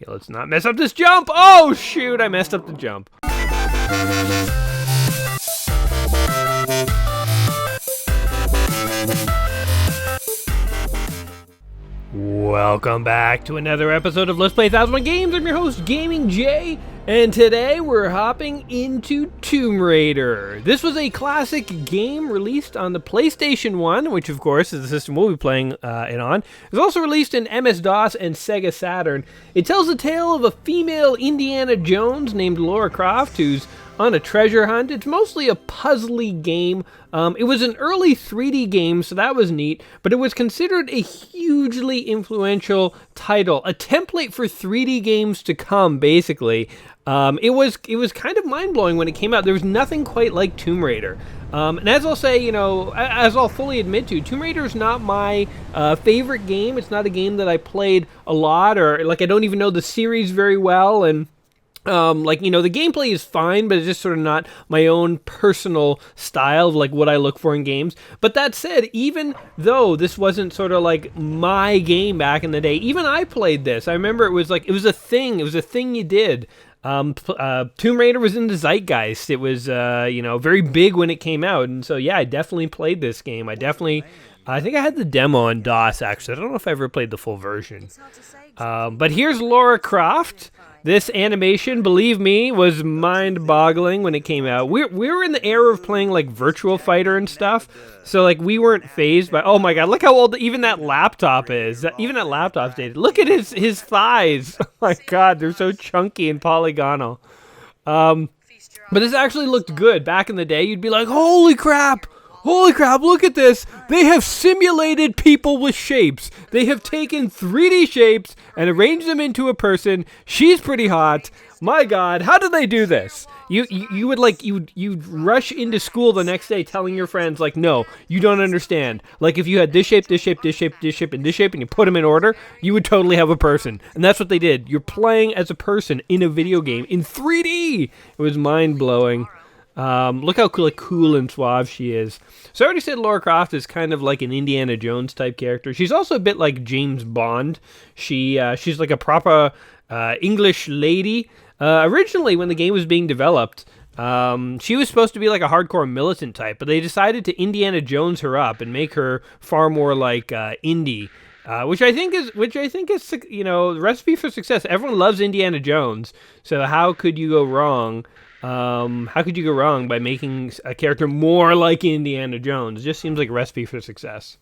Okay, let's not mess up this jump. Oh, shoot, I messed up the jump. Welcome back to another episode of Let's Play 1001 Games. I'm your host, Gaming Jay, and today we're hopping into Tomb Raider. This was a classic game released on the PlayStation 1, which of course is the system we'll be playing it on. It was also released in MS-DOS and Sega Saturn. It tells the tale of a female Indiana Jones named Lara Croft who's on a treasure hunt. It's mostly a puzzly game. It was an early 3D game, so that was neat, but it was considered a hugely influential title, a template for 3D games to come, basically. It was kind of mind-blowing when it came out. There was nothing quite like Tomb Raider. And as I'll say, as I'll fully admit to, Tomb Raider is not my favorite game. It's not a game that I played a lot, or I don't even know the series very well, and the gameplay is fine, but it's just sort of not my own personal style of what I look for in games. But that said, even though this wasn't sort of my game back in the day, even I played this. I remember it was a thing. It was a thing you did. Tomb Raider was in the zeitgeist. It was, very big when it came out. And so, yeah, I definitely played this game. I think I had the demo on DOS, actually. I don't know if I ever played the full version. But here's Lara Croft. This animation, believe me, was mind-boggling when it came out. We were in the era of playing Virtual Fighter and stuff, so we weren't phased by. Oh my God! Look how old even that laptop is. Even that laptop's dated. Look at his thighs. Oh my God, they're so chunky and polygonal. But this actually looked good back in the day. You'd be like, holy crap! Holy crap, look at this. They have simulated people with shapes. They have taken 3D shapes and arranged them into a person. She's pretty hot. My God, how did they do this? You'd rush into school the next day telling your friends, no, you don't understand. If you had this shape, this shape, this shape, this shape, and this shape, and you put them in order, you would totally have a person. And that's what they did. You're playing as a person in a video game in 3D. It was mind-blowing. Look how cool and suave she is. So I already said Lara Croft is kind of like an Indiana Jones type character. She's also a bit like James Bond. She's like a proper English lady. Originally, when the game was being developed, she was supposed to be like a hardcore militant type, but they decided to Indiana Jones her up and make her far more like Indy. Which I think is the recipe for success. Everyone loves Indiana Jones, so how could you go wrong? How could you go wrong by making a character more like Indiana Jones? It just seems like a recipe for success.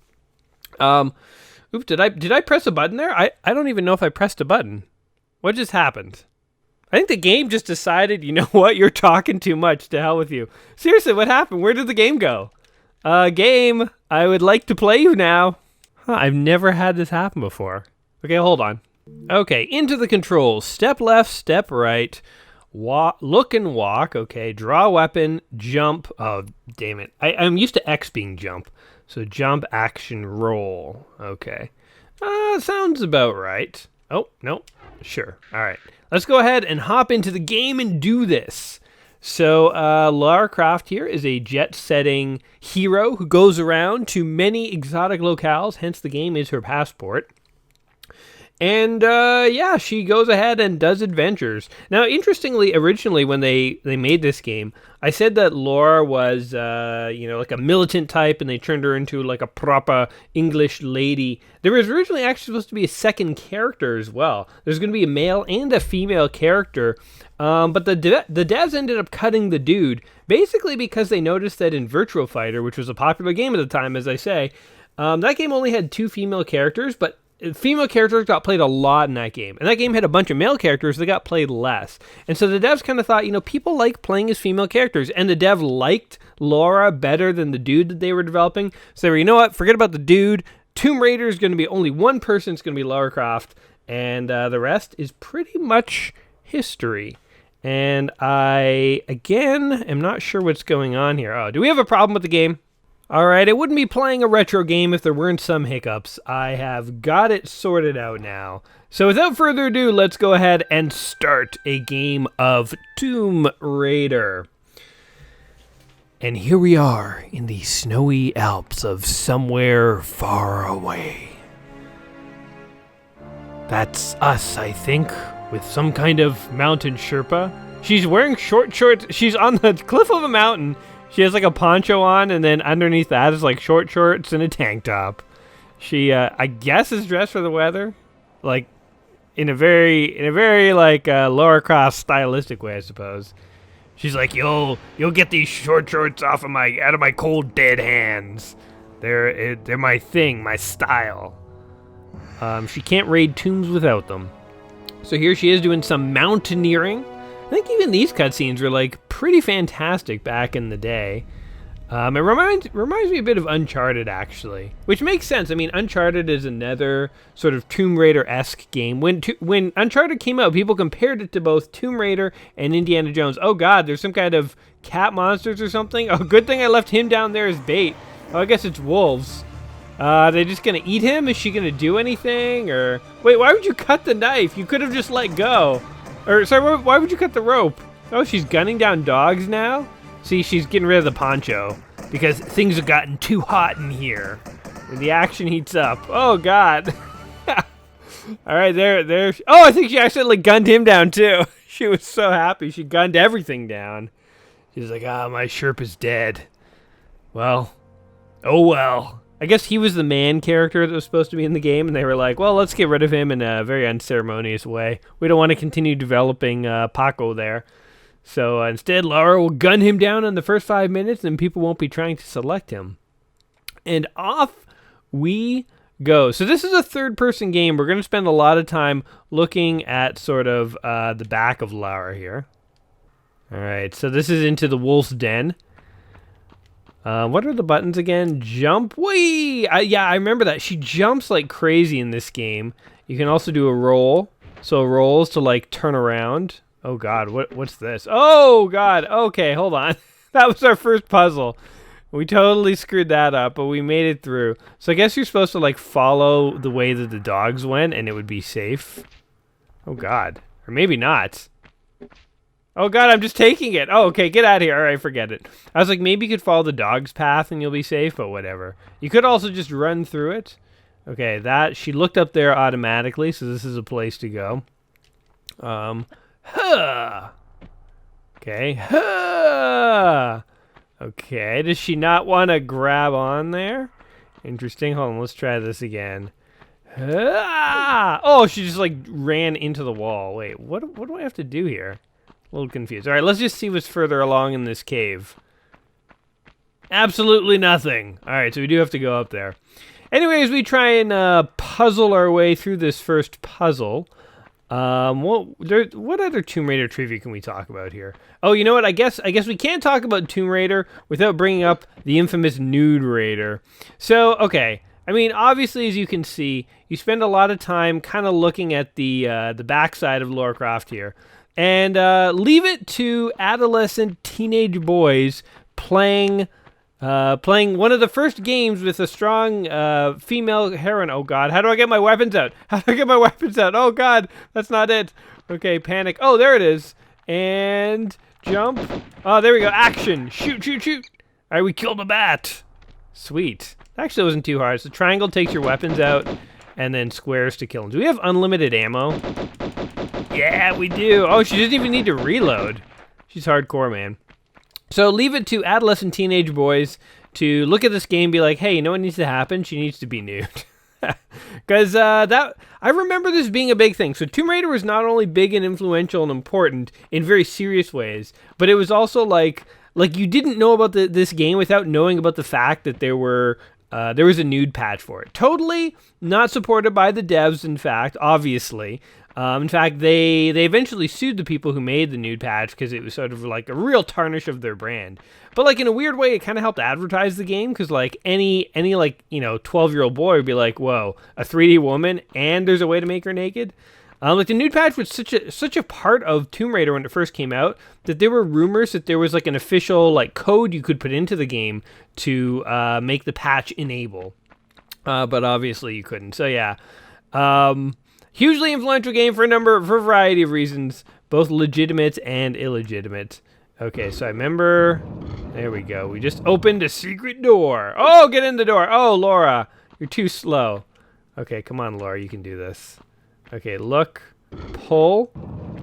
Oops, did I press a button there? I don't even know if I pressed a button. What just happened? I think the game just decided, you know what, you're talking too much, to hell with you. Seriously, what happened? Where did the game go? Game, I would like to play you now. I've never had this happen before. Okay, hold on. Okay, into the controls. Step left, step right. Look and walk. Okay, draw weapon, jump. Oh, damn it. I'm used to X being jump. So jump, action, roll. Okay. Sounds about right. Oh, no. Sure. All right. Let's go ahead and hop into the game and do this. So Lara Croft here is a jet-setting hero who goes around to many exotic locales, hence the game is her passport. And, she goes ahead and does adventures. Now, interestingly, originally when they made this game, I said that Lara was, like a militant type, and they turned her into, a proper English lady. There was originally actually supposed to be a second character as well. There's going to be a male and a female character, but the devs ended up cutting the dude, basically because they noticed that in Virtual Fighter, which was a popular game at the time, as I say, that game only had 2 female characters, but female characters got played a lot in that game. And that game had a bunch of male characters that got played less. And so the devs kind of thought, people like playing as female characters. And the dev liked Lara better than the dude that they were developing. So they were, you know what, forget about the dude. Tomb Raider is going to be only one person. It's going to be Lara Croft. And the rest is pretty much history. And I, again, am not sure what's going on here. Oh, do we have a problem with the game? Alright, I wouldn't be playing a retro game if there weren't some hiccups. I have got it sorted out now. So without further ado, let's go ahead and start a game of Tomb Raider. And here we are in the snowy Alps of somewhere far away. That's us, I think. with some kind of mountain Sherpa. She's wearing short shorts. She's on the cliff of a mountain. She has like a poncho on, and then underneath that is like short shorts and a tank top. She, I guess, is dressed for the weather, like in a very like Lara Croft stylistic way, I suppose. She's like, you'll get these short shorts out of my cold dead hands. They're my thing, my style. She can't raid tombs without them. So here she is doing some mountaineering. I think even these cutscenes were like pretty fantastic back in the day. It reminds me a bit of Uncharted, actually, which makes sense. I mean, Uncharted is another sort of Tomb Raider-esque game. When Uncharted came out, people compared it to both Tomb Raider and Indiana Jones. Oh God, there's some kind of cat monsters or something. Oh, good thing I left him down there as bait. Oh, I guess it's wolves. Are they just gonna eat him? Is she gonna do anything? Or wait, why would you cut the knife? You could have just let go. Or sorry, why would you cut the rope? Oh, she's gunning down dogs now? See, she's getting rid of the poncho because things have gotten too hot in here. When the action heats up. Oh God. All right, there. Oh, I think she accidentally gunned him down too. She was so happy. She gunned everything down. She's like, my Sherpa's dead. Well, oh well. I guess he was the man character that was supposed to be in the game, and they were like, well, let's get rid of him in a very unceremonious way. We don't want to continue developing Paco there. So instead, Lara will gun him down in the first 5 minutes, and people won't be trying to select him. And off we go. So this is a third-person game. We're going to spend a lot of time looking at sort of the back of Lara here. All right, so this is into the wolf's den. What are the buttons again? Jump. Whee! Yeah, I remember that. She jumps like crazy in this game. You can also do a roll. So a roll is to like turn around. Oh God, what's this? Oh God, okay, hold on. That was our first puzzle. We totally screwed that up, but we made it through. So I guess you're supposed to like follow the way that the dogs went and it would be safe. Oh God, or maybe not. Oh God, I'm just taking it. Oh, okay, get out of here. All right, forget it. I was like, maybe you could follow the dog's path and you'll be safe, but whatever. You could also just run through it. Okay, she looked up there automatically, so this is a place to go. Okay, okay, does she not want to grab on there? Interesting. Hold on, let's try this again. Oh, she just like ran into the wall. Wait, what do I have to do here? A little confused. All right, let's just see what's further along in this cave. Absolutely nothing. All right, so we do have to go up there. Anyways, we try and puzzle our way through this first puzzle. What other Tomb Raider trivia can we talk about here? Oh, you know what? I guess we can't talk about Tomb Raider without bringing up the infamous Nude Raider. So, okay. I mean, obviously, as you can see, you spend a lot of time kind of looking at the backside of Lara Croft here. And leave it to adolescent teenage boys playing one of the first games with a strong female heroine. Oh God, how do I get my weapons out? How do I get my weapons out? Oh God, that's not it. Okay, panic. Oh, there it is. And jump. Oh, there we go. Action. Shoot, shoot, shoot. All right, we killed a bat. Sweet. Actually, it wasn't too hard. So triangle takes your weapons out, and then squares to kill them. Do we have unlimited ammo? Yeah, we do. Oh, she doesn't even need to reload. She's hardcore, man. So leave it to adolescent teenage boys to look at this game and be like, hey, you know what needs to happen? She needs to be nude. Because I remember this being a big thing. So Tomb Raider was not only big and influential and important in very serious ways, but it was also like you didn't know about this game without knowing about the fact that there was a nude patch for it. Totally not supported by the devs, in fact, obviously. In fact, they eventually sued the people who made the nude patch because it was sort of like a real tarnish of their brand. But like in a weird way, it kind of helped advertise the game because like any like 12-year-old boy would be like, whoa, a 3D woman and there's a way to make her naked. Like the nude patch was such a part of Tomb Raider when it first came out that there were rumors that there was like an official like code you could put into the game to make the patch enable. But obviously you couldn't. So yeah. Hugely influential game for a variety of reasons, both legitimate and illegitimate. Okay, so I remember, there we go. We just opened a secret door. Oh, get in the door. Oh, Laura, you're too slow. Okay, come on, Laura, you can do this. Okay, look, pull.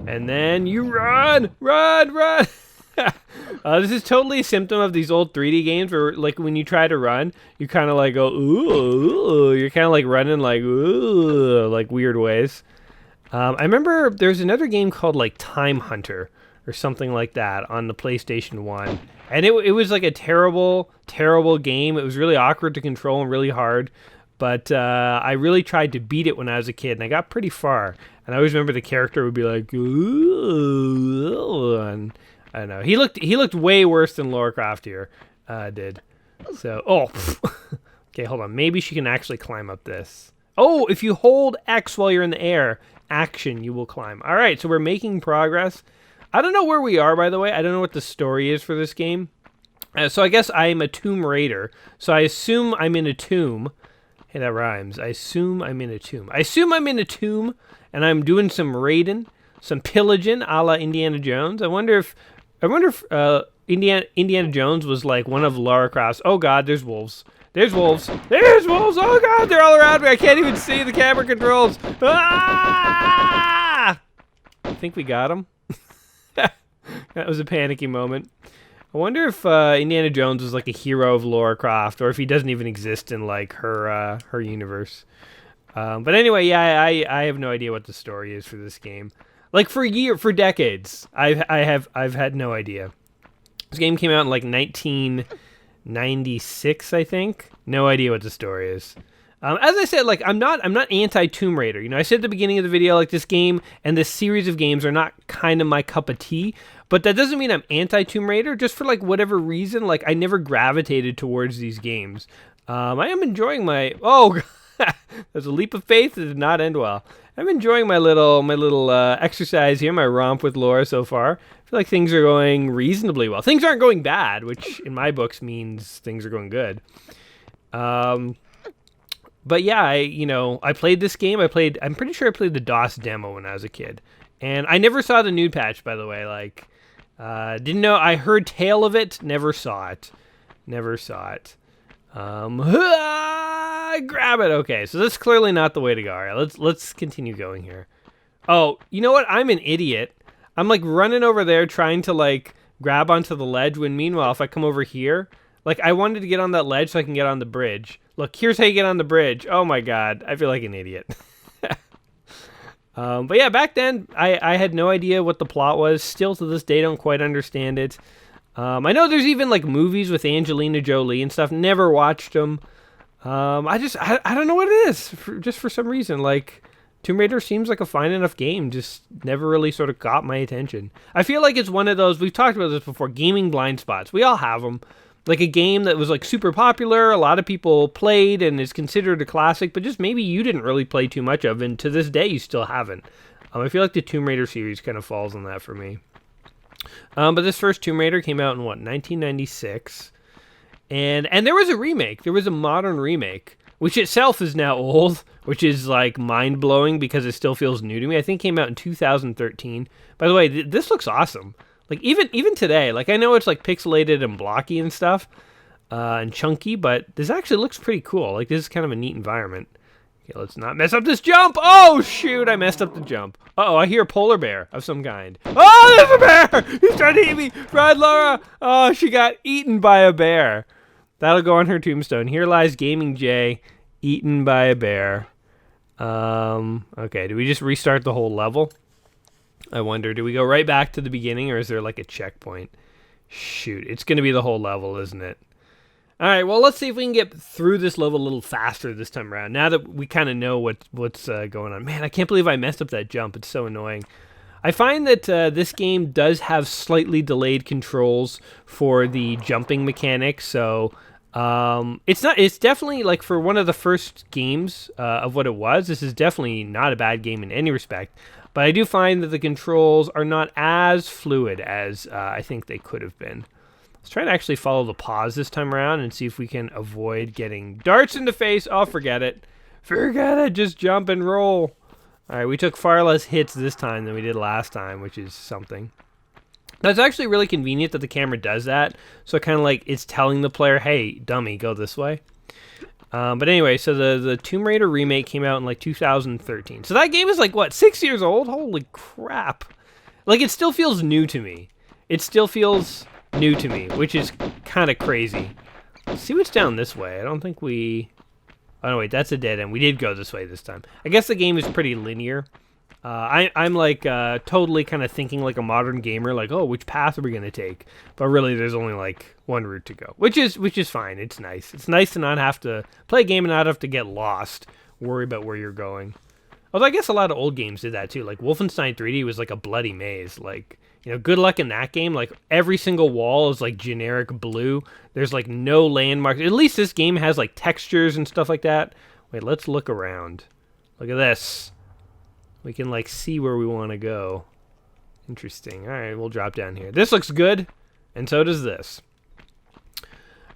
And then you run! Run! Run! This is totally a symptom of these old 3D games where, like, when you try to run, you kind of like go, ooh, you're kind of like running like, ooh, like weird ways. I remember there's another game called like Time Hunter or something like that on the PlayStation 1. And it was like a terrible, terrible game. It was really awkward to control and really hard. But I really tried to beat it when I was a kid, and I got pretty far. And I always remember the character would be like, ooh, and I don't know. He looked way worse than Lara Croft here did. So, okay, hold on. Maybe she can actually climb up this. Oh, if you hold X while you're in the air, action, you will climb. All right, so we're making progress. I don't know where we are, by the way. I don't know what the story is for this game. So I guess I'm a Tomb Raider. So I assume I'm in a tomb. Hey, that rhymes. I assume I'm in a tomb. I assume I'm in a tomb, and I'm doing some raiding, some pillaging, a la Indiana Jones. I wonder if Indiana Jones was like one of Lara Croft's. Oh God, there's wolves. There's wolves. There's wolves. Oh God, they're all around me. I can't even see the camera controls. Ah! I think we got him. That was a panicky moment. I wonder if Indiana Jones was like a hero of Lara Croft, or if he doesn't even exist in like her universe. But anyway, yeah, I have no idea what the story is for this game. Like for decades, I've had no idea. This game came out in like 1996, I think. No idea what the story is. As I said, like I'm not anti Tomb Raider. You know, I said at the beginning of the video, like this game and this series of games are not kind of my cup of tea. But that doesn't mean I'm anti Tomb Raider. Just for like whatever reason, like I never gravitated towards these games. I am enjoying my there's a leap of faith that did not end well. I'm enjoying my little exercise here, my romp with Laura so far. I feel like things are going reasonably well. Things aren't going bad, which in my books means things are going good. But yeah, I played this game. I'm pretty sure I played the DOS demo when I was a kid. And I never saw the nude patch, by the way. Like, didn't know. I heard tale of it, never saw it. Grab it. Okay, so that's clearly not the way to go. All right, let's continue going here. Oh, you know what? I'm an idiot. I'm like running over there trying to like grab onto the ledge when meanwhile, if I come over here, like I wanted to get on that ledge so I can get on the bridge. Look, here's how you get on the bridge. Oh my God, I feel like an idiot. But yeah, back then I had no idea what the plot was. Still to this day, don't quite understand it. I know there's even like movies with Angelina Jolie and stuff. Never watched them. I don't know what it is. Just for some reason, like Tomb Raider seems like a fine enough game. Just never really sort of caught my attention. I feel like it's one of those, we've talked about this before, gaming blind spots. We all have them. Like a game that was like super popular, a lot of people played and is considered a classic, but just maybe you didn't really play too much of, and to this day you still haven't. I feel like the Tomb Raider series kind of falls on that for me. But this first Tomb Raider came out in 1996, and there was a remake. There was a modern remake, which itself is now old, which is like mind blowing because it still feels new to me. I think it came out in 2013. By the way, this looks awesome. Like even today, like I know it's like pixelated and blocky and stuff, and chunky, but this actually looks pretty cool. Like this is kind of a neat environment. Okay, let's not mess up this jump. Oh shoot, I messed up the jump. Uh-oh, I hear a polar bear of some kind. Oh, there's a bear! He's trying to eat me. Run, Laura! Oh, she got eaten by a bear. That'll go on her tombstone. Here lies Gaming J, eaten by a bear. Okay, do we just restart the whole level? I wonder, do we go right back to the beginning, or is there like a checkpoint? Shoot, it's going to be the whole level, isn't it? All right, well, let's see if we can get through this level a little faster this time around, now that we kind of know what's going on. Man, I can't believe I messed up that jump. It's so annoying. I find that this game does have slightly delayed controls for the jumping mechanics, so it's definitely, like, for one of the first games of what it was, this is definitely not a bad game in any respect. But I do find that the controls are not as fluid as I think they could have been. Let's try to actually follow the pause this time around and see if we can avoid getting darts in the face. Oh, forget it. Forget it. Just jump and roll. All right, we took far less hits this time than we did last time, which is something. That's actually really convenient that the camera does that. So it kind of like it's telling the player, hey, dummy, go this way. But anyway, so the Tomb Raider remake came out in like 2013. So that game is like, what, 6 years old? Holy crap. Like, it still feels new to me. It still feels new to me, which is kind of crazy. Let's see what's down this way. I don't think we... Oh, no, wait, that's a dead end. We did go this way this time. I guess the game is pretty linear. I'm like totally kind of thinking like a modern gamer, like, oh, which path are we going to take? But really, there's only like one route to go, which is fine. It's nice. It's nice to not have to play a game and not have to get lost, worry about where you're going. Although I guess a lot of old games did that too. Like Wolfenstein 3D was like a bloody maze. Like, you know, good luck in that game. Like every single wall is like generic blue. There's like no landmarks. At least this game has like textures and stuff like that. Wait, let's look around. Look at this. We can like see where we want to go. Interesting. All right, we'll drop down here. This looks good, and so does this.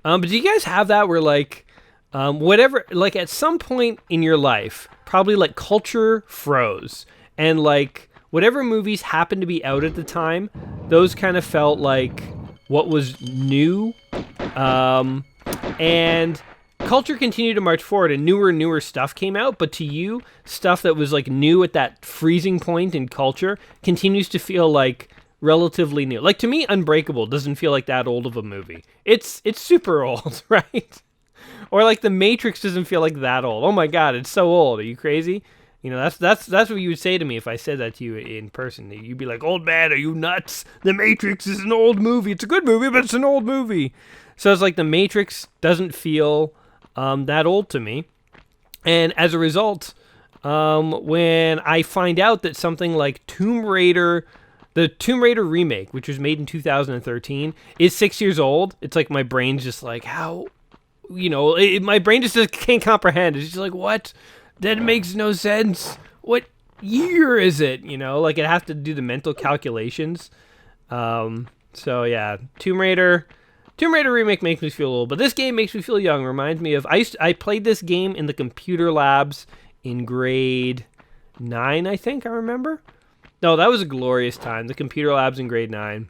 But do you guys have that where like, whatever, like at some point in your life, probably like culture froze, and like whatever movies happened to be out at the time, those kind of felt like what was new, and culture continued to march forward and newer stuff came out, but to you, stuff that was like new at that freezing point in culture continues to feel like relatively new. Like to me, Unbreakable doesn't feel like that old of a movie. It's super old, right? Or like The Matrix doesn't feel like that old. Oh my god, it's so old. Are you crazy? You know, that's what you would say to me if I said that to you in person. You'd be like, "Old man, are you nuts? The Matrix is an old movie. It's a good movie, but it's an old movie." So it's like The Matrix doesn't feel that old to me. And as a result, when I find out that something like the Tomb Raider remake, which was made in 2013, is 6 years old, it's like my brain's just like, how, you know, my brain just can't comprehend. It's just like, what? That makes no sense. What year is it? You know, like I have to do the mental calculations. So yeah, Tomb Raider remake makes me feel old, but this game makes me feel young. Reminds me of I played this game in the computer labs in grade 9, I think I remember. No, that was a glorious time. The computer labs in grade 9.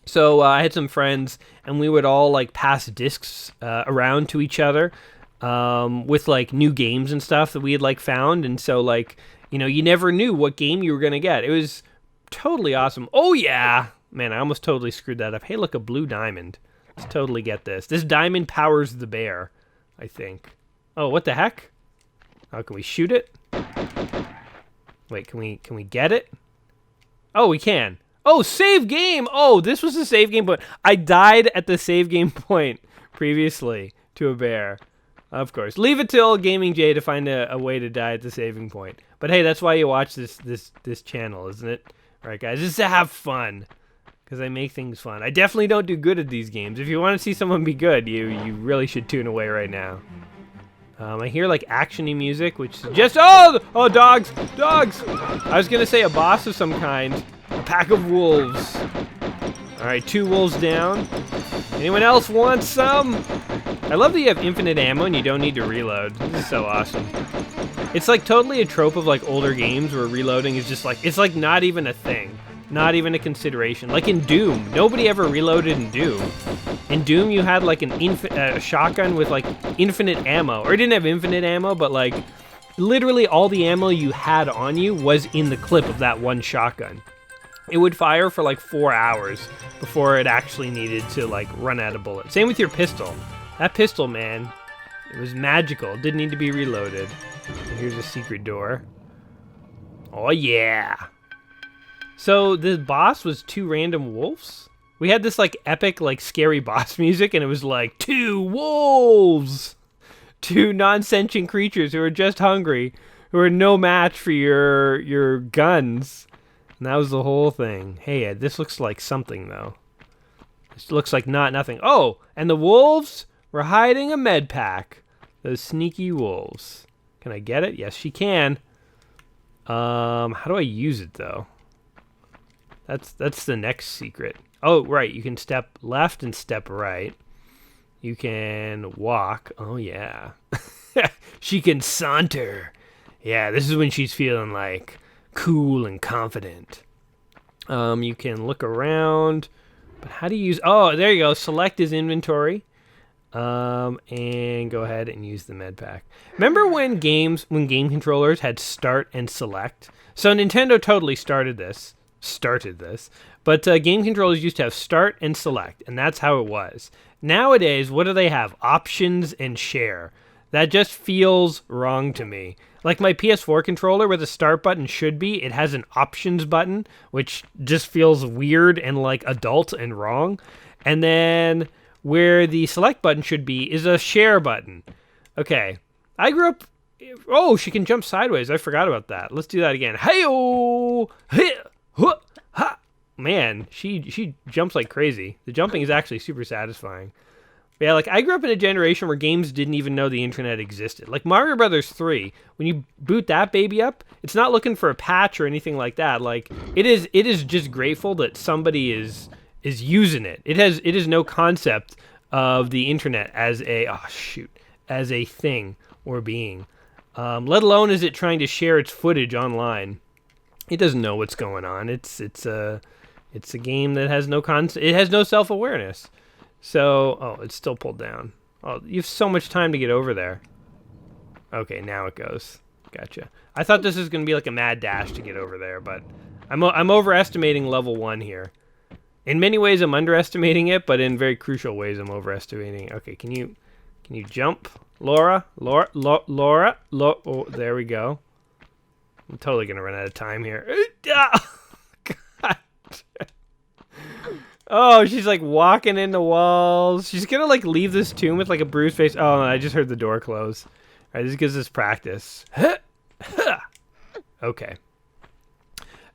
So I had some friends, and we would all like pass discs around to each other with like new games and stuff that we had like found, and so like, you know, you never knew what game you were gonna get. It was totally awesome. Oh yeah, man, I almost totally screwed that up. Hey, look, a blue diamond. Let's totally get this. This diamond powers the bear, I think. Oh, what the heck? Oh, can we shoot it? Wait, can we get it? Oh, we can. Oh, save game! Oh, this was the save game point. I died at the save game point previously to a bear. Of course. Leave it till Gaming J to find a way to die at the saving point. But hey, that's why you watch this channel, isn't it? All right, guys, just to have fun. Because I make things fun. I definitely don't do good at these games. If you want to see someone be good, you really should tune away right now. I hear like action-y music, which suggests... Oh, dogs! Dogs! I was going to say a boss of some kind. A pack of wolves. Alright, 2 wolves down. Anyone else want some? I love that you have infinite ammo and you don't need to reload. This is so awesome. It's like totally a trope of like older games where reloading is just like... It's like not even a thing. Not even a consideration. Like in Doom, nobody ever reloaded in Doom. In Doom, you had like a shotgun with like infinite ammo. Or it didn't have infinite ammo, but like literally all the ammo you had on you was in the clip of that one shotgun. It would fire for like 4 hours before it actually needed to like run out of bullets. Same with your pistol. That pistol, man, it was magical. It didn't need to be reloaded. Here's a secret door. Oh yeah. So the boss was 2 random wolves? We had this like epic, like scary boss music, and it was like 2 wolves! 2 non-sentient creatures who are just hungry, who are no match for your guns. And that was the whole thing. Hey, this looks like something though. This looks like nothing. Oh, and the wolves were hiding a med pack. Those sneaky wolves. Can I get it? Yes, she can. How do I use it though? That's the next secret. Oh, right. You can step left and step right. You can walk. Oh, yeah. She can saunter. Yeah, this is when she's feeling like cool and confident. You can look around. But how do you use... Oh, there you go. Select his inventory. And go ahead and use the med pack. Remember when game controllers had start and select? So Nintendo totally started this, but game controllers used to have start and select, and that's how it was. Nowadays, what do they have? Options and share. That just feels wrong to me. Like my PS4 controller, where the start button should be, it has an options button, which just feels weird and like adult and wrong. And then where the select button should be is a share button. Okay, I grew up... Oh, she can jump sideways. I forgot about that. Let's do that again. Hey-oh! Ha! Man, she jumps like crazy. The jumping is actually super satisfying. But yeah, like I grew up in a generation where games didn't even know the internet existed. Like Mario Brothers 3, when you boot that baby up, it's not looking for a patch or anything like that. Like it is just grateful that somebody is using it. It is no concept of the internet as a thing or being. Let alone is it trying to share its footage online. It doesn't know what's going on. It's a game that has no it has no self-awareness. So, it's still pulled down. Oh, you have so much time to get over there. Okay, now it goes. Gotcha. I thought this was going to be like a mad dash to get over there, but I'm overestimating level 1 here. In many ways, I'm underestimating it, but in very crucial ways, I'm overestimating. Okay, can you jump, Laura? Oh, there we go. I'm totally gonna run out of time here. God. Oh, she's like walking into walls. She's gonna like leave this tomb with like a bruised face. Oh, I just heard the door close. All right, this gives us practice. Okay.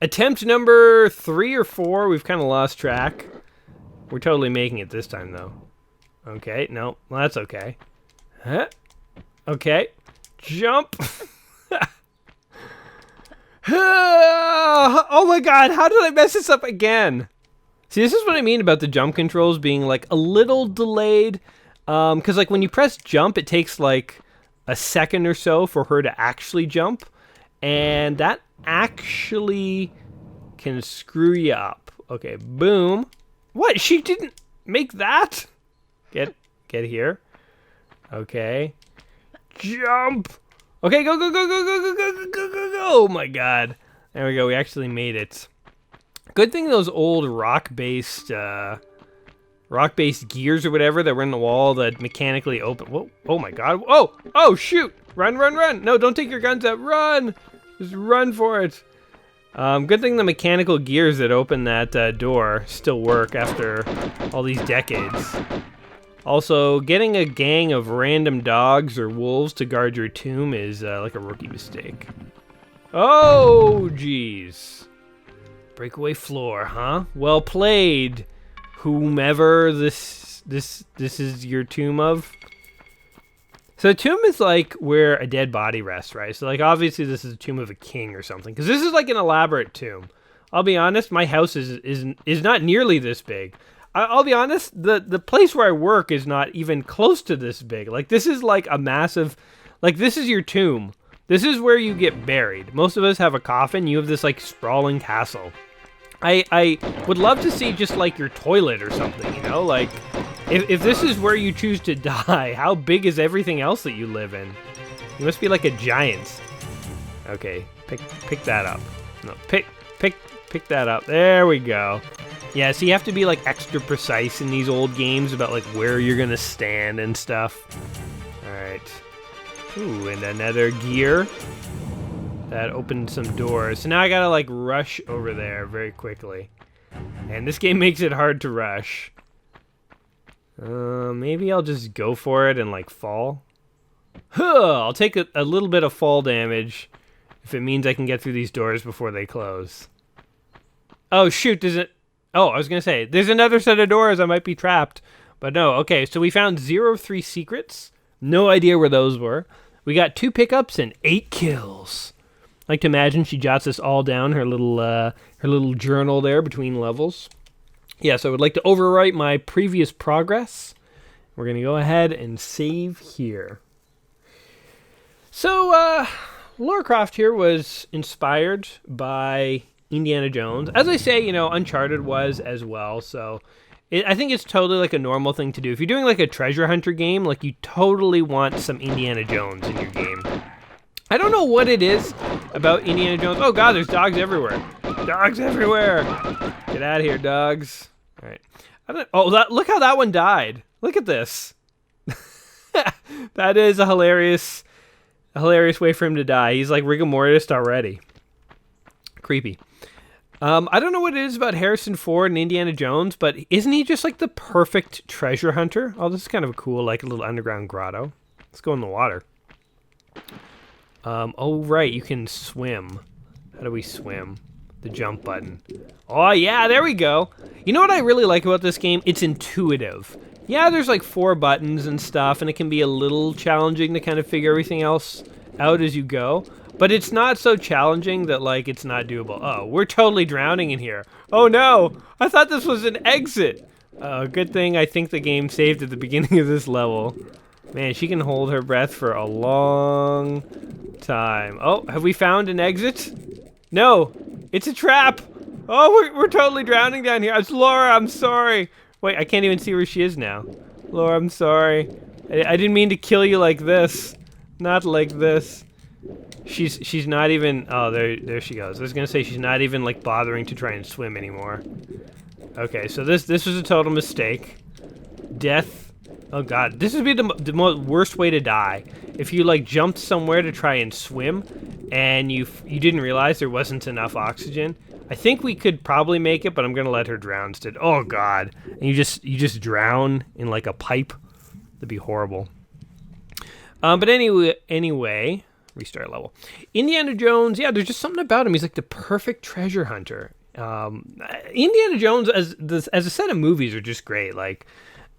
Attempt number 3 or 4. We've kind of lost track. We're totally making it this time, though. Okay, no, well, that's okay. Huh? Okay, jump. Oh my god, how did I mess this up again? See, this is what I mean about the jump controls being like a little delayed. Because like when you press jump, it takes like a second or so for her to actually jump. And that actually can screw you up. Okay, boom. What? She didn't make that? Get here. Okay. Jump. Okay, go. Oh my god. There we go. We actually made it. Good thing those old rock-based gears or whatever that were in the wall that mechanically open. Whoa, oh my god. Oh, shoot. Run. No, don't take your guns out. Run. Just run for it. Good thing the mechanical gears that open that door still work after all these decades. Also, getting a gang of random dogs or wolves to guard your tomb is like a rookie mistake. Oh, jeez. Breakaway floor, huh? Well played, whomever this is your tomb of. So a tomb is like where a dead body rests, right? So like obviously this is a tomb of a king or something, because this is like an elaborate tomb. I'll be honest, my house is not nearly this big. I'll be honest, the place where I work is not even close to this big. Like this is like a massive, like this is your tomb. This is where you get buried. Most of us have a coffin. You have this like sprawling castle. I would love to see just like your toilet or something, you know? Like if this is where you choose to die, how big is everything else that you live in? You must be like a giant. Okay, pick that up. No, pick that up. There we go. Yeah, so you have to be like extra precise in these old games about like where you're gonna stand and stuff. All right. Ooh, and another gear. That opened some doors. So now I gotta like rush over there very quickly. And this game makes it hard to rush. Maybe I'll just go for it and like fall. I'll take a little bit of fall damage if it means I can get through these doors before they close. Oh shoot, does it... Oh, I was gonna say, there's another set of doors, I might be trapped. But no, okay, so we found 0 of 3 secrets. No idea where those were. We got 2 pickups and 8 kills. I like to imagine she jots this all down, her little journal there between levels. Yeah, so I would like to overwrite my previous progress. We're going to go ahead and save here. So, Lara Croft here was inspired by Indiana Jones. As I say, you know, Uncharted was as well, so I think it's totally like a normal thing to do. If you're doing like a treasure hunter game, like you totally want some Indiana Jones in your game. I don't know what it is about Indiana Jones. Oh god, there's dogs everywhere. Dogs everywhere. Get out of here, dogs. All right. Look how that one died. Look at this. That is a hilarious way for him to die. He's like rigor mortis already. Creepy. I don't know what it is about Harrison Ford and Indiana Jones, but isn't he just like the perfect treasure hunter? Oh, this is kind of a cool, like a little underground grotto. Let's go in the water. Oh, right, you can swim. How do we swim? The jump button. Oh, yeah, there we go. You know what I really like about this game? It's intuitive. Yeah, there's like 4 buttons and stuff, and it can be a little challenging to kind of figure everything else out as you go. But it's not so challenging that, like, it's not doable. Oh, we're totally drowning in here. Oh, no. I thought this was an exit. Good thing I think the game saved at the beginning of this level. Man, she can hold her breath for a long time. Oh, have we found an exit? No, it's a trap. Oh, we're totally drowning down here. It's Laura, I'm sorry. Wait, I can't even see where she is now. Laura, I'm sorry. I didn't mean to kill you like this. Not like this. She's not even, oh, there she goes. I was gonna say she's not even like bothering to try and swim anymore. Okay, so this was a total mistake. Death. Oh god, this would be the worst way to die. If you like jumped somewhere to try and swim and you didn't realize there wasn't enough oxygen. I think we could probably make it, but I'm gonna let her drown instead. Oh god. And you just drown in like a pipe. That'd be horrible. But anyway, restart level. Indiana Jones, yeah, there's just something about him. He's like the perfect treasure hunter. Indiana Jones as a set of movies are just great. Like,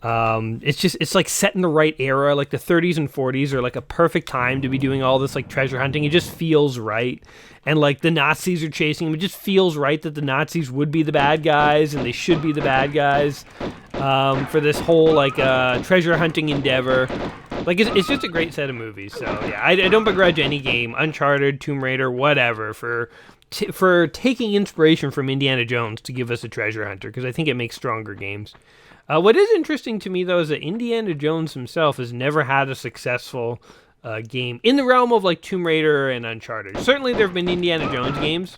it's like set in the right era. Like the 30s and 40s are like a perfect time to be doing all this like treasure hunting. It just feels right. And like the Nazis are chasing him. It just feels right that the Nazis would be the bad guys and they should be the bad guys for this whole like treasure hunting endeavor. Like, it's just a great set of movies. So, yeah, I don't begrudge any game, Uncharted, Tomb Raider, whatever, for taking inspiration from Indiana Jones to give us a treasure hunter, because I think it makes stronger games. What is interesting to me, though, is that Indiana Jones himself has never had a successful game in the realm of, like, Tomb Raider and Uncharted. Certainly there have been Indiana Jones games,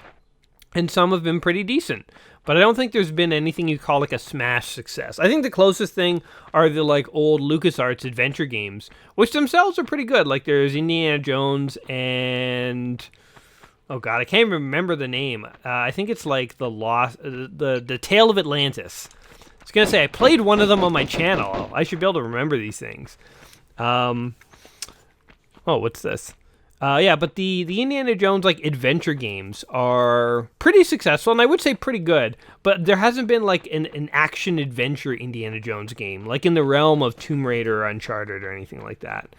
and some have been pretty decent. But I don't think there's been anything you call like a smash success. I think the closest thing are the like old LucasArts adventure games, which themselves are pretty good. Like there's Indiana Jones and oh god, I can't remember the name. I think it's like the Tale of Atlantis. I was gonna say I played one of them on my channel. I should be able to remember these things. Oh, what's this? Yeah, but the Indiana Jones like adventure games are pretty successful, and I would say pretty good. But there hasn't been like an action adventure Indiana Jones game, like in the realm of Tomb Raider or Uncharted or anything like that.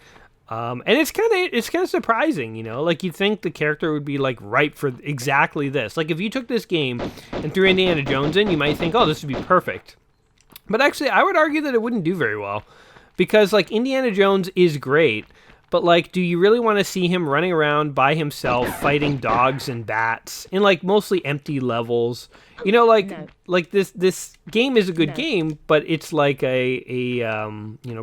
And it's kind of surprising, you know. Like you'd think the character would be like ripe for exactly this. Like if you took this game and threw Indiana Jones in, you might think, oh, this would be perfect. But actually, I would argue that it wouldn't do very well, because like Indiana Jones is great. But, like, do you really want to see him running around by himself fighting dogs and bats in, like, mostly empty levels? You know, like, No. like this game is a good No. game, but it's like a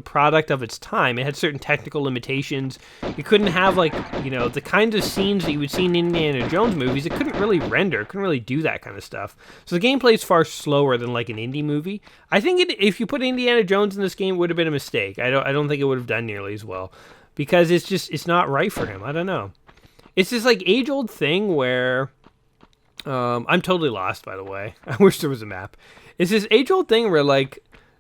product of its time. It had certain technical limitations. You couldn't have, like, you know, the kinds of scenes that you would see in Indiana Jones movies. It couldn't really render. It couldn't really do that kind of stuff. So the gameplay is far slower than, like, an indie movie. I think if you put Indiana Jones in this game, it would have been a mistake. I don't think it would have done nearly as well. Because it's not right for him. I don't know. It's this like age-old thing where I'm totally lost, by the way. I wish there was a map. It's this age-old thing where like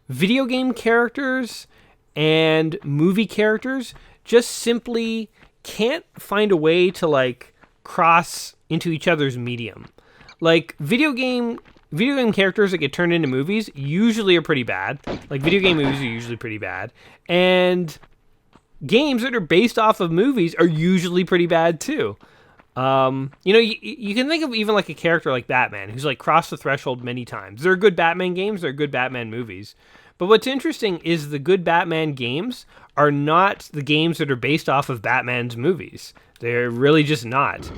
video game characters and movie characters just simply can't find a way to like cross into each other's medium. Like video game characters that get turned into movies usually are pretty bad. Like video game movies are usually pretty bad. And games that are based off of movies are usually pretty bad too. You know, you can think of even like a character like Batman, who's like crossed the threshold many times. There are good Batman games, there are good Batman movies. But what's interesting is the good Batman games are not the games that are based off of Batman's movies. They're really just not.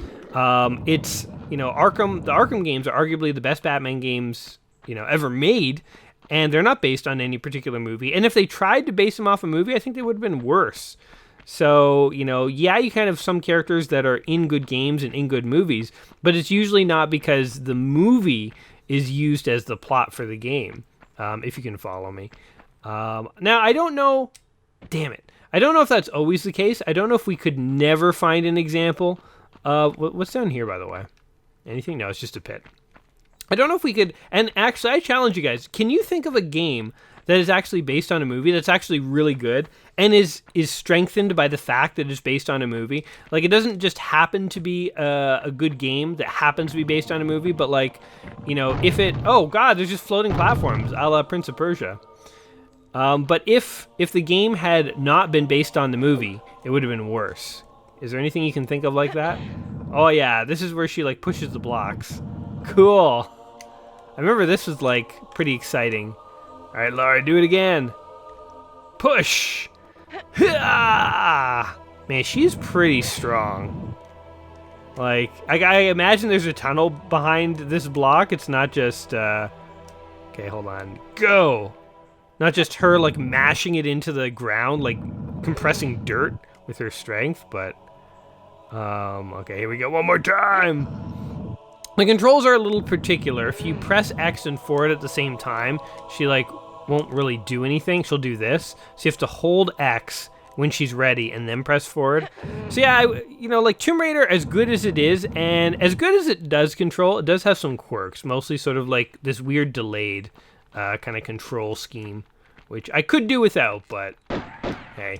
It's, you know, the Arkham games are arguably the best Batman games, you know, ever made. and they're not based on any particular movie. And if they tried to base them off a movie, I think they would have been worse. So, you know, yeah, you kind of have some characters that are in good games and in good movies, but it's usually not because the movie is used as the plot for the game, if you can follow me. Now, I don't know... Damn it. I don't know if that's always the case. I don't know if we could never find an example. What's down here, by the way? Anything? No, it's just a pit. I don't know if we could... And actually, I challenge you guys. Can you think of a game that is actually based on a movie that's actually really good and is strengthened by the fact that it's based on a movie? Like, it doesn't just happen to be a good game that happens to be based on a movie, but like, you know, if it... Oh, God, there's just floating platforms, a la Prince of Persia. But if the game had not been based on the movie, it would have been worse. Is there anything you can think of like that? Oh, yeah, this is where she, like, pushes the blocks. Cool. I remember this was, like, pretty exciting. All right, Laura, do it again. Push! Man, she's pretty strong. Like, I imagine there's a tunnel behind this block. It's not just, okay, hold on. Go! Not just her, like, mashing it into the ground, like, compressing dirt with her strength, but... okay, here we go, one more time! The controls are a little particular. If you press X and forward at the same time, she, like, won't really do anything. She'll do this. So you have to hold X when she's ready and then press forward. So yeah, you know, like Tomb Raider, as good as it is, and as good as it does control, it does have some quirks, mostly sort of like this weird delayed kind of control scheme, which I could do without, but hey,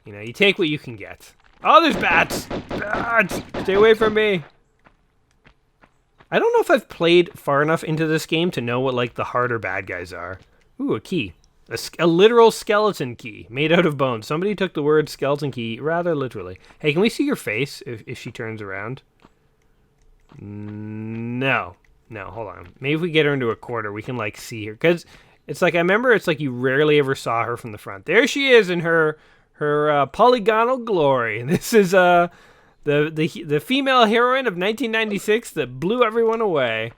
you know, you take what you can get. Oh, there's bats! Bats! Stay away from me! I don't know if I've played far enough into this game to know what, like, the harder bad guys are. Ooh, a key. A literal skeleton key made out of bones. Somebody took the word skeleton key rather literally. Hey, can we see your face if she turns around? No. No, hold on. Maybe if we get her into a corner, we can, like, see her. Because it's like, I remember it's like you rarely ever saw her from the front. There she is in her polygonal glory. And this is the female heroine of 1996 that blew everyone away.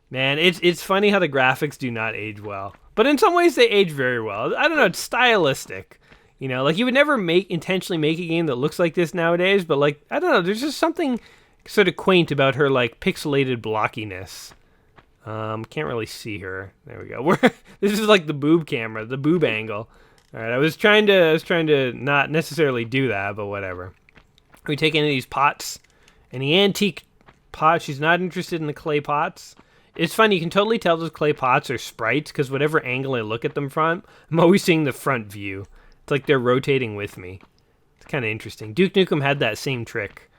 Man, it's funny how the graphics do not age well. But in some ways, they age very well. I don't know, it's stylistic. You know, like, you would never intentionally make a game that looks like this nowadays, but, like, I don't know, there's just something sort of quaint about her, like, pixelated blockiness. Can't really see her. There we go. This is like the boob camera, the boob angle. All right, I was trying to not necessarily do that, but whatever. We take any of these pots, any antique pots. She's not interested in the clay pots. It's funny, you can totally tell those clay pots are sprites, because whatever angle I look at them from, I'm always seeing the front view. It's like they're rotating with me. It's kind of interesting. Duke Nukem had that same trick.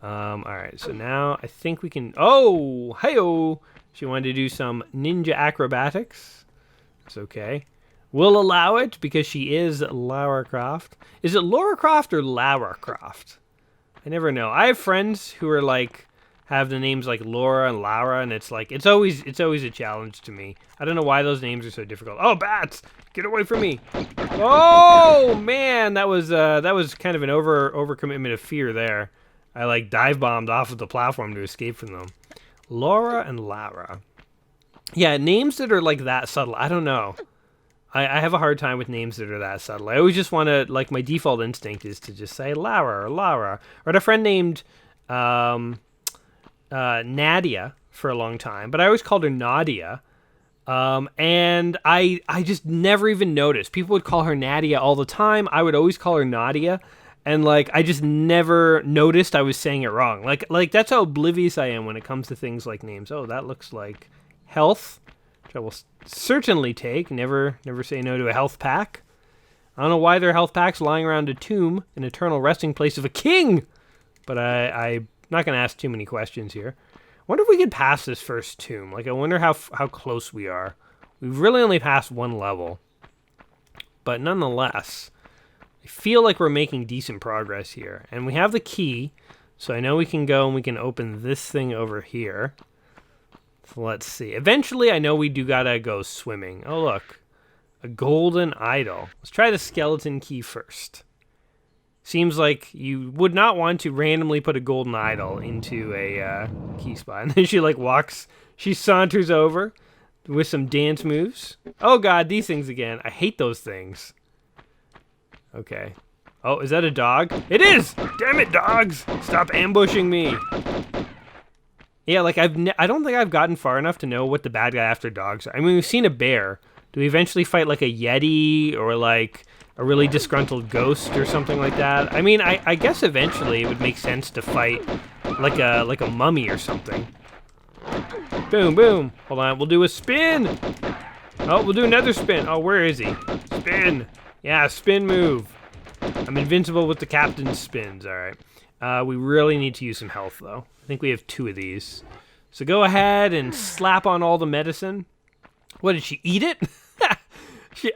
Alright, so now I think we can... Oh! Hey-oh! She wanted to do some ninja acrobatics. It's okay. We'll allow it, because she is Lara Croft. Is it Lara Croft or Lara Croft? I never know. I have friends who are like... have the names like Laura and Lara, and it's like it's always a challenge to me. I don't know why those names are so difficult. Oh, bats! Get away from me! Oh man, that was kind of an overcommitment of fear there. I like dive bombed off of the platform to escape from them. Laura and Lara. Yeah, names that are like that subtle. I don't know. I have a hard time with names that are that subtle. I always just want to, like, my default instinct is to just say Lara or Lara. Or I had a friend named Nadia for a long time, but I always called her Nadia. And I just never even noticed. People would call her Nadia all the time. I would always call her Nadia. And, like, I just never noticed I was saying it wrong. Like that's how oblivious I am when it comes to things like names. Oh, that looks like health, which I will certainly take. Never say no to a health pack. I don't know why there are health packs lying around a tomb, an eternal resting place of a king. But I'm not going to ask too many questions here. I wonder if we could pass this first tomb. Like, I wonder how close we are. We've really only passed one level. But nonetheless, I feel like we're making decent progress here. And we have the key, so I know we can go and we can open this thing over here. So let's see. Eventually, I know we do gotta go swimming. Oh, look. A golden idol. Let's try the skeleton key first. Seems like you would not want to randomly put a golden idol into a key spot. And then she, like, she saunters over. with some dance moves. Oh god, these things again. I hate those things. Okay. Oh, is that a dog? It is! Damn it, dogs! Stop ambushing me. Yeah, like I don't think I've gotten far enough to know what the bad guy after dogs are. I mean, we've seen a bear. Do we eventually fight like a yeti or like a really disgruntled ghost or something like that? I mean, I guess eventually it would make sense to fight like a mummy or something. Boom, boom. Hold on, we'll do a spin. Oh, we'll do another spin. Oh, where is he? Spin. Yeah, spin move. I'm invincible with the captain's spins. All right. We really need to use some health, though. I think we have 2 of these. So go ahead and slap on all the medicine. What, did she eat it?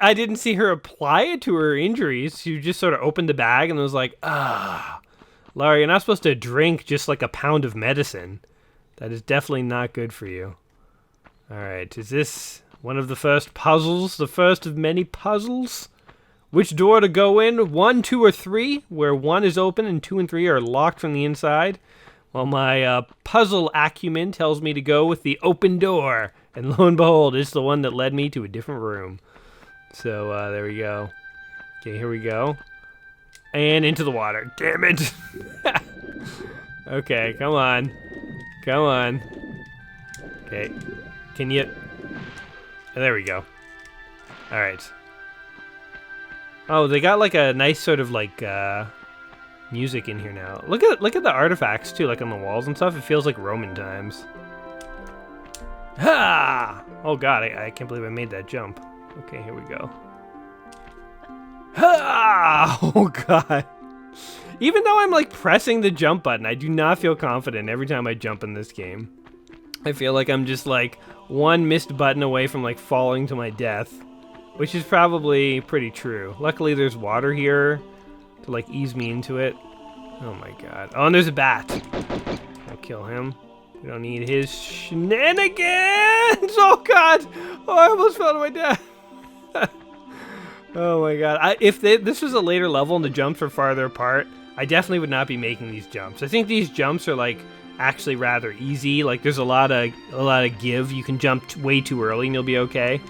I didn't see her apply it to her injuries. She just sort of opened the bag and was like, Laura, you're not supposed to drink just like a pound of medicine. That is definitely not good for you. All right, is this one of the first puzzles? The first of many puzzles? Which door to go in? 1, 2, or 3? Where 1 is open and 2 and 3 are locked from the inside? Well, my puzzle acumen tells me to go with the open door. And lo and behold, it's the one that led me to a different room. So, there we go. Okay, here we go. And into the water. Damn it! Okay, come on. Come on. Okay. Can you... Oh, there we go. Alright. Oh, they got like a nice sort of like music in here now. Look at the artifacts too, like on the walls and stuff. It feels like Roman times. Ha! Oh god, I can't believe I made that jump. Okay, here we go. Ha! Oh god. Even though I'm like pressing the jump button, I do not feel confident every time I jump in this game. I feel like I'm just like one missed button away from like falling to my death. Which is probably pretty true. Luckily, there's water here to, like, ease me into it. Oh, my God. Oh, and there's a bat. I'll kill him. We don't need his shenanigans! Oh, God! Oh, I almost fell to my death. Oh, my God. If this was a later level and the jumps were farther apart, I definitely would not be making these jumps. I think these jumps are, like, actually rather easy. Like, there's a lot of give. You can jump way too early and you'll be okay.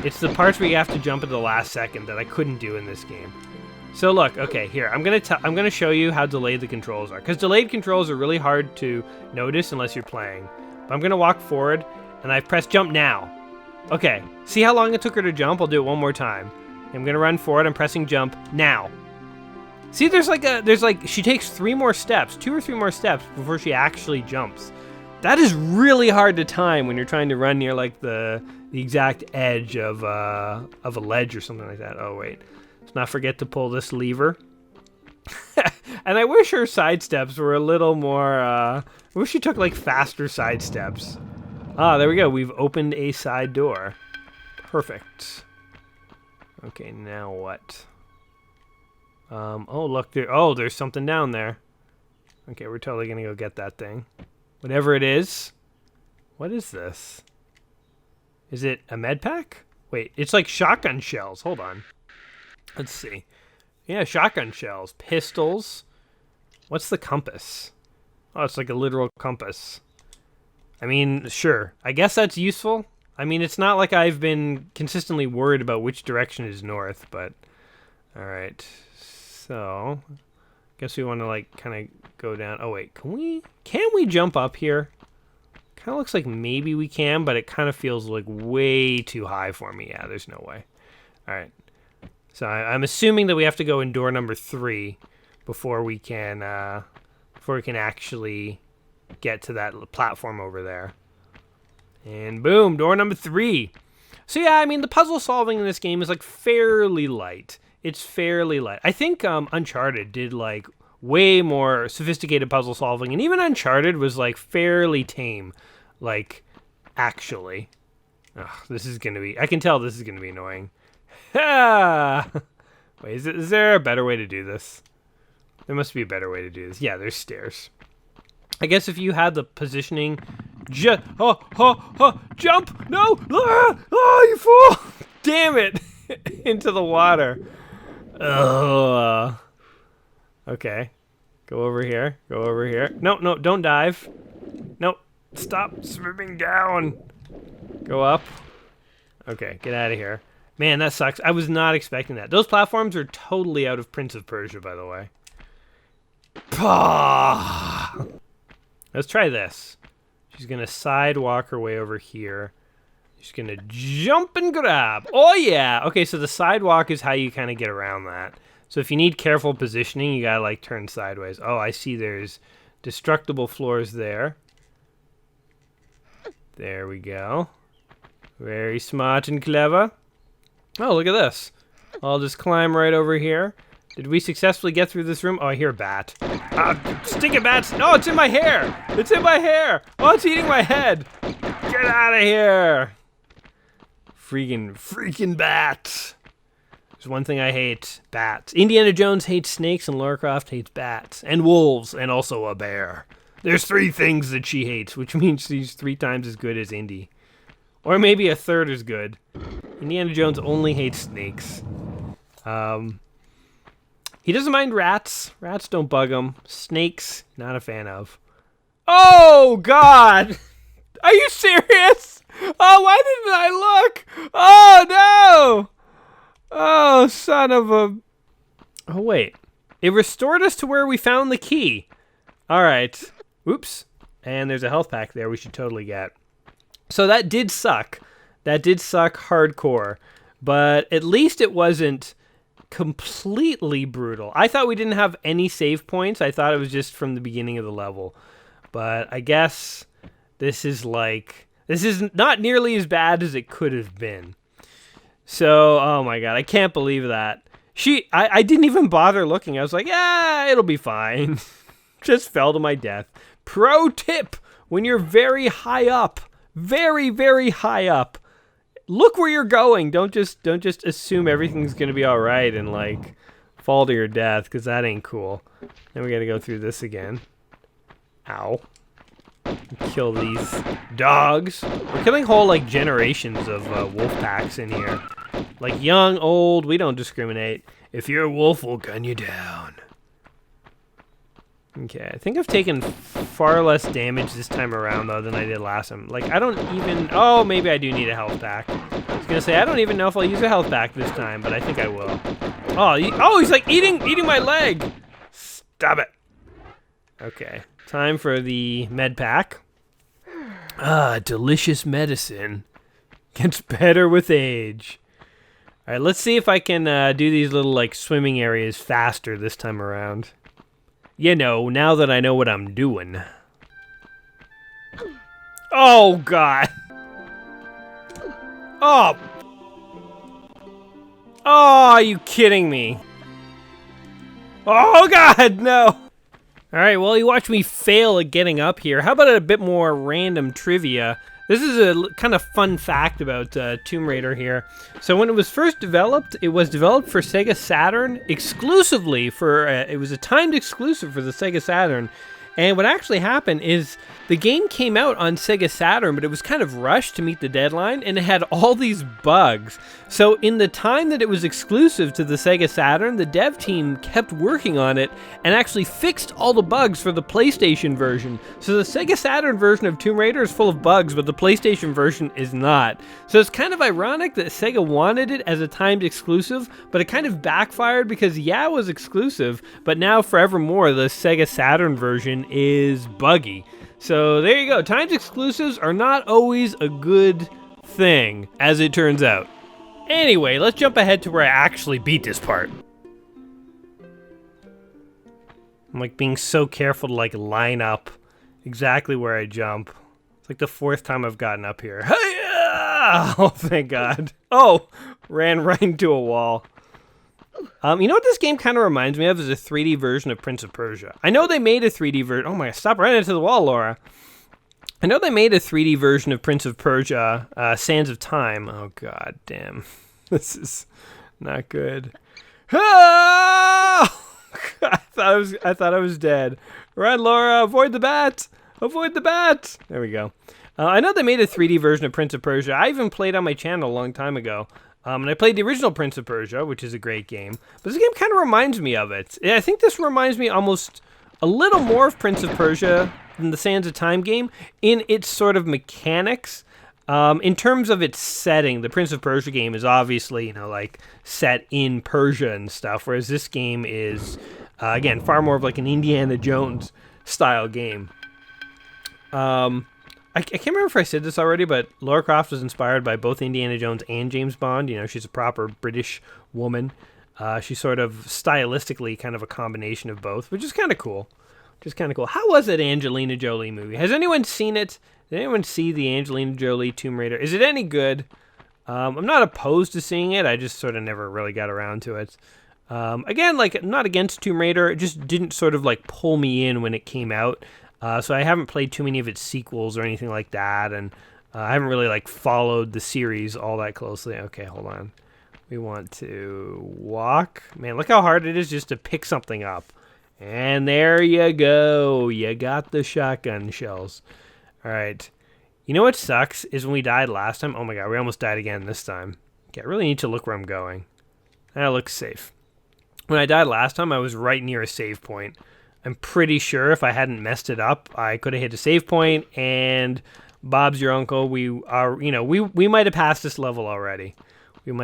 It's the parts where you have to jump at the last second that I couldn't do in this game. So look, okay, here, I'm gonna show you how delayed the controls are, because delayed controls are really hard to notice unless you're playing. But I'm gonna walk forward, and I press jump now. Okay, see how long it took her to jump? I'll do it one more time. I'm gonna run forward, I'm pressing jump now. See, there's like, she takes 3 more steps, 2 or 3 more steps before she actually jumps. That is really hard to time when you're trying to run near like the exact edge of a ledge or something like that. Oh wait, let's not forget to pull this lever. And I wish her side steps were a little more. I wish she took like faster side steps. Ah, there we go. We've opened a side door. Perfect. Okay, now what? Oh look there. Oh, there's something down there. Okay, we're totally gonna go get that thing. Whatever it is. What is this? Is it a med pack? Wait, it's like shotgun shells. Hold on. Let's see. Yeah, shotgun shells. Pistols. What's the compass? Oh, it's like a literal compass. I mean, sure. I guess that's useful. I mean, it's not like I've been consistently worried about which direction is north, but... Alright. So... Guess we want to, like, kind of go down... Oh, wait. Can we jump up here? Kind of looks like maybe we can, but it kind of feels, like, way too high for me. Yeah, there's no way. Alright. So I'm assuming that we have to go in door number 3 before we can actually get to that platform over there. And boom, door number 3. So yeah, I mean, the puzzle solving in this game is, like, fairly light. It's fairly light. I think Uncharted did, like, way more sophisticated puzzle solving, and even Uncharted was, like, fairly tame, like, actually. Ugh, this is gonna be... I can tell this is gonna be annoying. Ah! Wait, is there a better way to do this? There must be a better way to do this. Yeah, there's stairs. I guess if you had the positioning... Jump! No! Ah! Oh, you fool! Damn it! Into the water. Ugh. Okay. Go over here. No, don't dive. No, stop swimming down. Go up. Okay, get out of here. Man, that sucks. I was not expecting that. Those platforms are totally out of Prince of Persia, by the way. Let's try this. She's going to sidewalk her way over here. She's going to jump and grab. Oh, yeah. Okay, so the sidewalk is how you kind of get around that. So if you need careful positioning, you got to, like, turn sideways. Oh, I see there's destructible floors there. There we go. Very smart and clever. Oh, look at this. I'll just climb right over here. Did we successfully get through this room? Oh, I hear a bat. Stinking bats. Oh, it's in my hair. It's in my hair. Oh, it's eating my head. Get out of here. Freaking bats. There's one thing I hate. Bats. Indiana Jones hates snakes and Lara Croft hates bats. And wolves. And also a bear. There's 3 things that she hates, which means she's 3 times as good as Indy. Or maybe a third as good. Indiana Jones only hates snakes. He doesn't mind rats. Rats don't bug him. Snakes, not a fan of. Oh, God! Are you serious? Oh, why didn't I look? Oh, no! Oh, son of a... Oh, wait. It restored us to where we found the key. All right. Oops. And there's a health pack there we should totally get. So that did suck. That did suck hardcore. But at least it wasn't completely brutal. I thought we didn't have any save points. I thought it was just from the beginning of the level. But I guess this is not nearly as bad as it could have been. So, oh my God, I can't believe that. I didn't even bother looking. I was like, yeah, it'll be fine. Just fell to my death. Pro tip, when you're very high up, very, very high up, look where you're going. Don't just assume everything's going to be all right and, like, fall to your death, because that ain't cool. Then we got to go through this again. Ow. Kill these dogs. We're killing whole, like, generations of wolf packs in here. Like, young, old, we don't discriminate. If you're a wolf, we'll gun you down. Okay, I think I've taken far less damage this time around, though, than I did last time. Like, I don't even... Oh, maybe I do need a health pack. I was going to say, I don't even know if I'll use a health pack this time, but I think I will. Oh, he's, like, eating my leg! Stop it. Okay, time for the med pack. Delicious medicine. Gets better with age. All right, let's see if I can do these little, like, swimming areas faster this time around. You know, now that I know what I'm doing. Oh, God. Oh. Oh, are you kidding me? Oh, God, no. All right, well, you watched me fail at getting up here. How about a bit more random trivia? This is a kind of fun fact about Tomb Raider here. So when it was first developed, it was developed for Sega Saturn exclusively for, it was a timed exclusive for the Sega Saturn. And what actually happened is the game came out on Sega Saturn, but it was kind of rushed to meet the deadline, and it had all these bugs. So in the time that it was exclusive to the Sega Saturn, the dev team kept working on it and actually fixed all the bugs for the PlayStation version. So the Sega Saturn version of Tomb Raider is full of bugs, but the PlayStation version is not. So it's kind of ironic that Sega wanted it as a timed exclusive, but it kind of backfired because, yeah, it was exclusive, but now forevermore the Sega Saturn version is buggy. So there you go. Timed exclusives are not always a good thing, as it turns out. Anyway, let's jump ahead to where I actually beat this part. I'm like being so careful to like line up exactly where I jump. It's like the 4th time I've gotten up here. Oh, thank God. Oh, ran right into a wall. You know what this game kind of reminds me of is a 3D version of Prince of Persia. I know they made a 3D version. Oh my, stop running into the wall, Laura. I know they made a 3D version of Prince of Persia, Sands of Time. Oh God, damn. This is not good. Oh! I thought I was dead. Run, Laura, avoid the bat. Avoid the bat. There we go. I know they made a 3D version of Prince of Persia. I even played on my channel a long time ago. And I played the original Prince of Persia, which is a great game. But this game kind of reminds me of it. I think this reminds me almost a little more of Prince of Persia than the Sands of Time game in its sort of mechanics. In terms of its setting, the Prince of Persia game is obviously, like set in Persia and stuff, whereas this game is, again, far more of like an Indiana Jones style game. I can't remember if I said this already, but Lara Croft was inspired by both Indiana Jones and James Bond. She's a proper British woman. She's sort of stylistically kind of a combination of both, which is kind of cool. How was that Angelina Jolie movie? Has anyone seen it? Did anyone see the Angelina Jolie Tomb Raider? Is it any good? I'm not opposed to seeing it. I just sort of never really got around to it. Again, like, I'm not against Tomb Raider. It just didn't sort of like pull me in when it came out. So I haven't played too many of its sequels or anything like that, and I haven't really like followed the series all that closely. Okay, hold on. We want to walk. Man, look how hard it is just to pick something up. And there you go. You got the shotgun shells. All right. You know what sucks is when we died last time. Oh my god, we almost died again this time. Okay, I really need to look where I'm going. That looks safe. When I died last time, I was right near a save point. I'm pretty sure if I hadn't messed it up, I could have hit a save point, and Bob's your uncle. We might have passed this level already. Okay,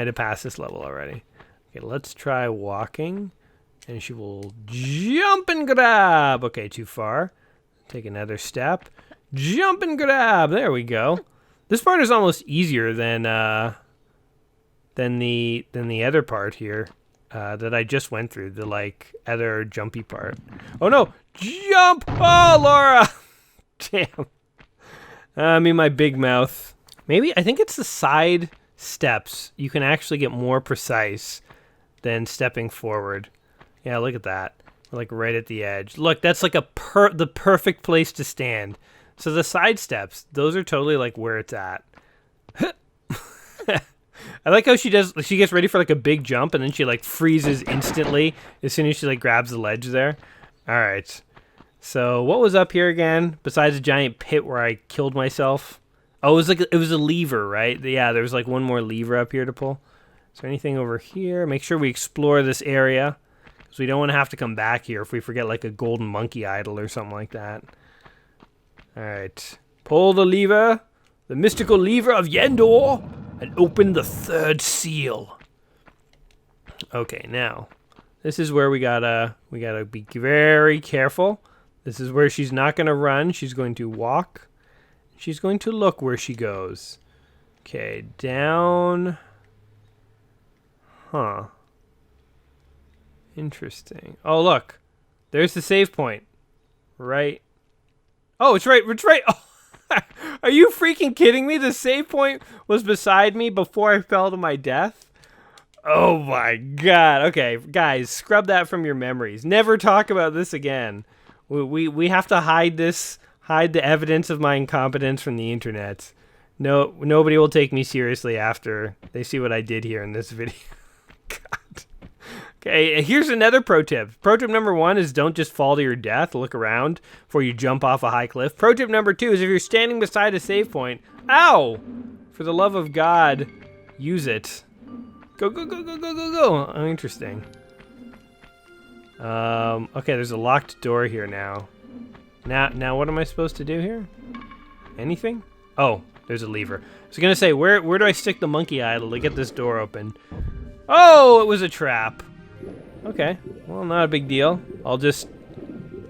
let's try walking, and she will jump and grab. Okay, too far. Take another step. Jump and grab. There we go. This part is almost easier than the other part here. That I just went through, the like other jumpy part. Oh no! Jump! Oh, Laura! Damn. I'm in my big mouth. Maybe, I think it's the side steps. You can actually get more precise than stepping forward. Yeah, look at that. Like right at the edge. Look, that's like the perfect place to stand. So the side steps, those are totally like where it's at. I like how she gets ready for like a big jump and then she like freezes instantly as soon as she like grabs the ledge there. All right. So what was up here again besides a giant pit where I killed myself? Oh, it was a lever, right? Yeah, there was like one more lever up here to pull. Is there anything over here? Make sure we explore this area because we don't want to have to come back here if we forget like a golden monkey idol or something like that. All right. Pull the lever, the mystical lever of Yendor, and open the third seal. Okay, now this is where we gotta be very careful. This is where she's not gonna run. She's going to walk. She's going to look where she goes. Okay, down. Huh. Interesting. Oh, look. There's the save point. Right. Oh, it's right. It's right. Oh. Are you freaking kidding me? The save point was beside me before I fell to my death? Oh my god. Okay, guys, scrub that from your memories. Never talk about this again. We have to hide the evidence of my incompetence from the internet. No, nobody will take me seriously after they see what I did here in this video. God. Okay, here's another pro tip. Pro tip number 1 is don't just fall to your death. Look around before you jump off a high cliff. Pro tip number 2 is if you're standing beside a save point, ow! For the love of God, use it. Go, go, go, go, go, go, go. Oh, interesting. Okay, there's a locked door here now. Now what am I supposed to do here? Anything? Oh, there's a lever. I was gonna say, where do I stick the monkey idol to get this door open? Oh, it was a trap. Okay, well, not a big deal. I'll just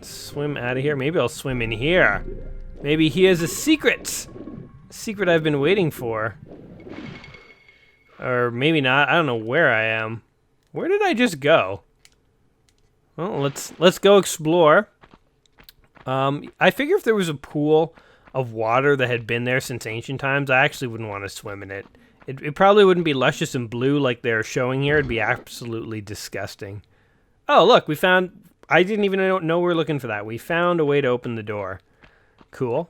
swim out of here. Maybe I'll swim in here. Maybe here's a secret. A secret I've been waiting for. Or maybe not. I don't know where I am. Where did I just go? Well, let's go explore. I figure if there was a pool of water that had been there since ancient times, I actually wouldn't want to swim in it. It probably wouldn't be luscious and blue like they're showing here. It'd be absolutely disgusting. Oh, look, we found... I didn't even know we were looking for that. We found a way to open the door. Cool.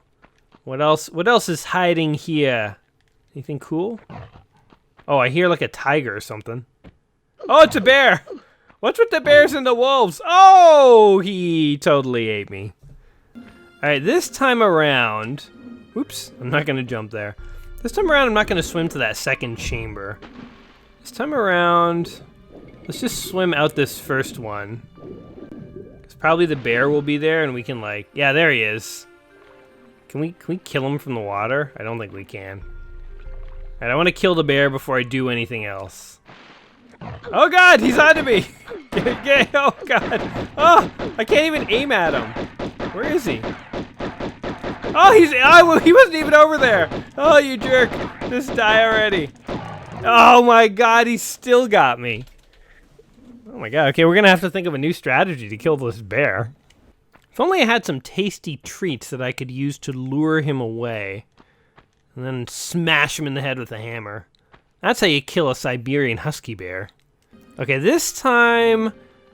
What else is hiding here? Anything cool? Oh, I hear like a tiger or something. Oh, it's a bear! What's with the bears and the wolves? Oh, he totally ate me. Alright, this time around... Oops, I'm not going to jump there. This time around, I'm not going to swim to that second chamber. This time around, let's just swim out this first one. Because probably the bear will be there, and we can, like... Yeah, there he is. Can we kill him from the water? I don't think we can. Alright, I want to kill the bear before I do anything else. Oh god, he's onto me! Oh god! Oh, I can't even aim at him. Where is he? Oh, he wasn't even over there! Oh, you jerk! Just die already. Oh my god, he still got me. Oh my god, okay, we're gonna have to think of a new strategy to kill this bear. If only I had some tasty treats that I could use to lure him away. And then smash him in the head with a hammer. That's how you kill a Siberian husky bear. Okay, this time...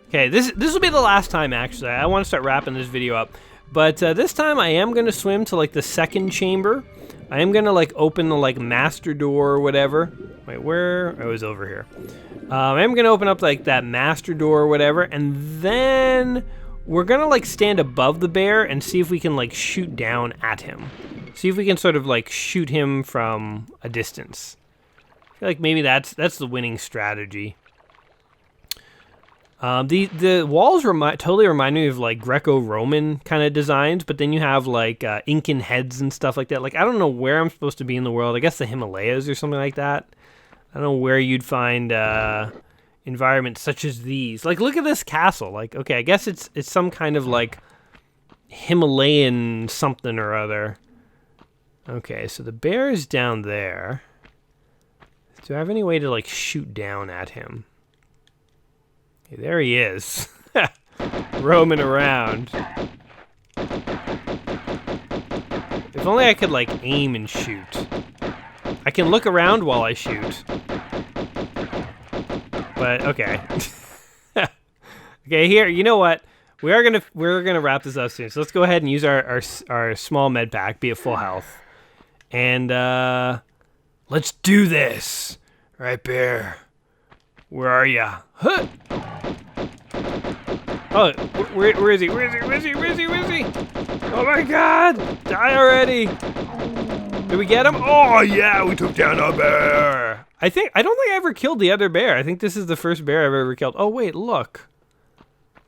Okay, this will be the last time, actually. I want to start wrapping this video up. But this time I am going to swim to, like, the second chamber. I am going to, like, open the, like, master door or whatever. Wait, where? Oh, it was over here. I am going to open up, like, that master door or whatever. And then we're going to, like, stand above the bear and see if we can, like, shoot down at him. See if we can sort of, like, shoot him from a distance. I feel like maybe that's the winning strategy. The walls totally remind me of like Greco-Roman kind of designs, but then you have like Incan heads and stuff like that. Like I don't know where I'm supposed to be in the world. I guess the Himalayas or something like that. I don't know where you'd find environments such as these. Like look at this castle. Like okay, I guess it's some kind of like Himalayan something or other. Okay, so the bear is down there. Do I have any way to, like, shoot down at him? Okay, there he is. Roaming around. If only I could, like, aim and shoot. I can look around while I shoot. But, okay. Okay, here, you know what? We're gonna wrap this up soon. So let's go ahead and use our small med pack, be at full health. And, let's do this! Right, bear. Where are ya? Huh! Oh, where is he? Where is he? Oh my god! Die already! Did we get him? Oh yeah, we took down a bear! I don't think I ever killed the other bear. I think this is the first bear I've ever killed. Oh wait, look.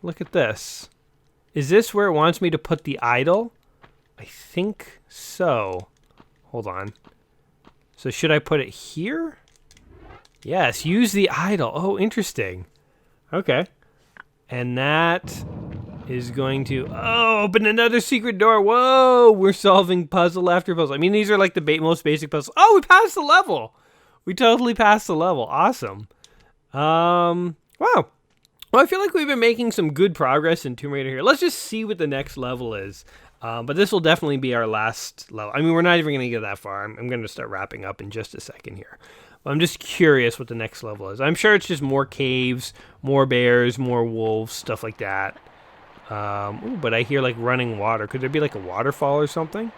Look at this. Is this where it wants me to put the idol? I think so. Hold on. So should I put it here? Yes, use the idol. Oh, interesting. Okay. And that is going to open another secret door. Whoa, we're solving puzzle after puzzle. I mean, these are like the most basic puzzles. Oh, we passed the level. We totally passed the level. Awesome. Wow. Well, I feel like we've been making some good progress in Tomb Raider here. Let's just see what the next level is. But this will definitely be our last level. I mean, we're not even going to get that far. I'm going to start wrapping up in just a second here. But I'm just curious what the next level is. I'm sure it's just more caves, more bears, more wolves, stuff like that. Ooh, but I hear like running water. Could there be like a waterfall or something?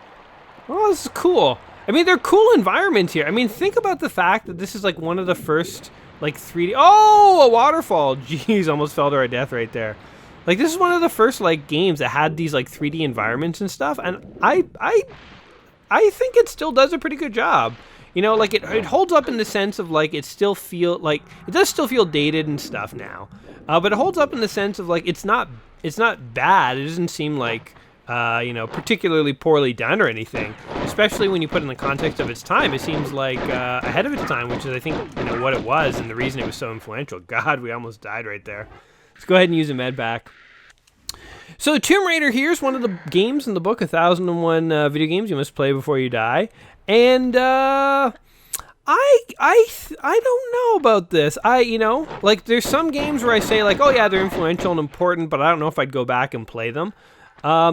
Oh, this is cool. I mean, they're cool environments here. I mean, think about the fact that this is like one of the first like 3D. Oh, a waterfall. Jeez, almost fell to our death right there. Like this is one of the first like games that had these like 3D environments and stuff, and I think it still does a pretty good job. You know, like it holds up in the sense of like it still feel like it does still feel dated and stuff now, but it holds up in the sense of like it's not bad. It doesn't seem like you know, particularly poorly done or anything. Especially when you put it in the context of its time, it seems like ahead of its time, which is I think you know what it was and the reason it was so influential. God, we almost died right there. Let's go ahead and use a med pack. So Tomb Raider here is one of the games in the book, 1001 Video Games You Must Play Before You Die. And I don't know about this. You know, like there's some games where I say like, oh yeah, they're influential and important, but I don't know if I'd go back and play them.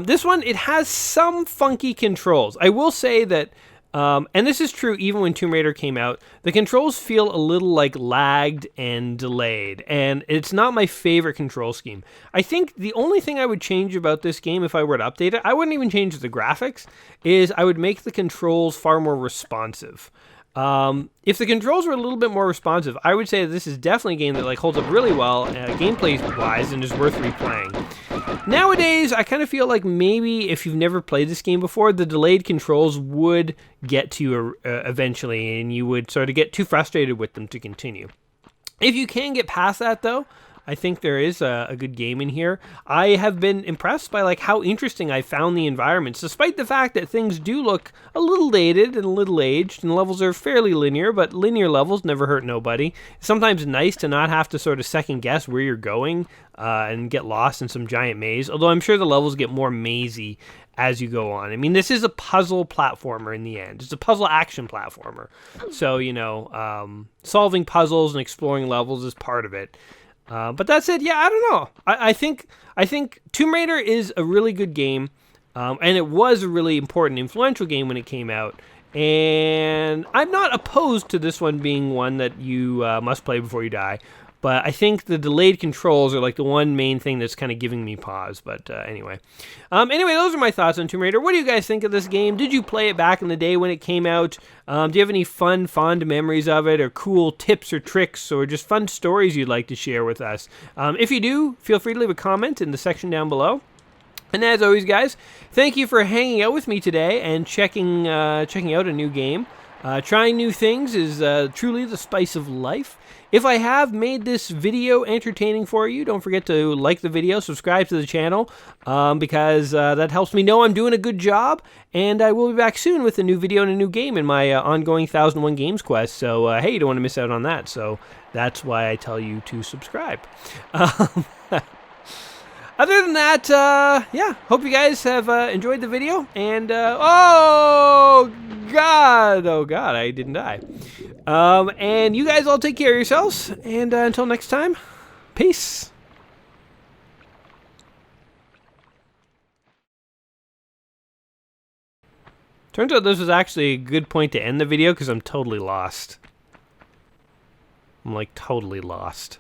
This one, it has some funky controls. I will say that, and this is true even when Tomb Raider came out, the controls feel a little like lagged and delayed, and it's not my favorite control scheme. I think the only thing I would change about this game if I were to update it, I wouldn't even change the graphics, is I would make the controls far more responsive. If the controls were a little bit more responsive, I would say that this is definitely a game that like holds up really well, gameplay-wise, and is worth replaying. Nowadays, I kind of feel like maybe if you've never played this game before, the delayed controls would get to you eventually, and you would sort of get too frustrated with them to continue. If you can get past that, though, I think there is a good game in here. I have been impressed by like how interesting I found the environments, despite the fact that things do look a little dated and a little aged, and levels are fairly linear, but linear levels never hurt nobody. It's sometimes nice to not have to sort of second guess where you're going and get lost in some giant maze, although I'm sure the levels get more mazy as you go on. I mean, this is a puzzle platformer in the end. It's a puzzle action platformer. So, you know, solving puzzles and exploring levels is part of it. But that's it. Yeah, I don't know. I think Tomb Raider is a really good game, and it was a really important, influential game when it came out. And I'm not opposed to this one being one that you must play before you die. But I think the delayed controls are like the one main thing that's kind of giving me pause. But anyway. Anyway, those are my thoughts on Tomb Raider. What do you guys think of this game? Did you play it back in the day when it came out? Do you have any fond memories of it, or cool tips or tricks, or just fun stories you'd like to share with us? If you do, feel free to leave a comment in the section down below. And as always, guys, thank you for hanging out with me today and checking out a new game. Trying new things is truly the spice of life. If I have made this video entertaining for you, don't forget to like the video, subscribe to the channel, because that helps me know I'm doing a good job. And I will be back soon with a new video and a new game in my ongoing 1001 Games quest. So, hey, you don't want to miss out on that. So that's why I tell you to subscribe. Other than that, yeah, hope you guys have enjoyed the video. And, oh, God, I didn't die. And you guys all take care of yourselves. And until next time, peace. Turns out this was actually a good point to end the video because I'm totally lost. I'm like totally lost.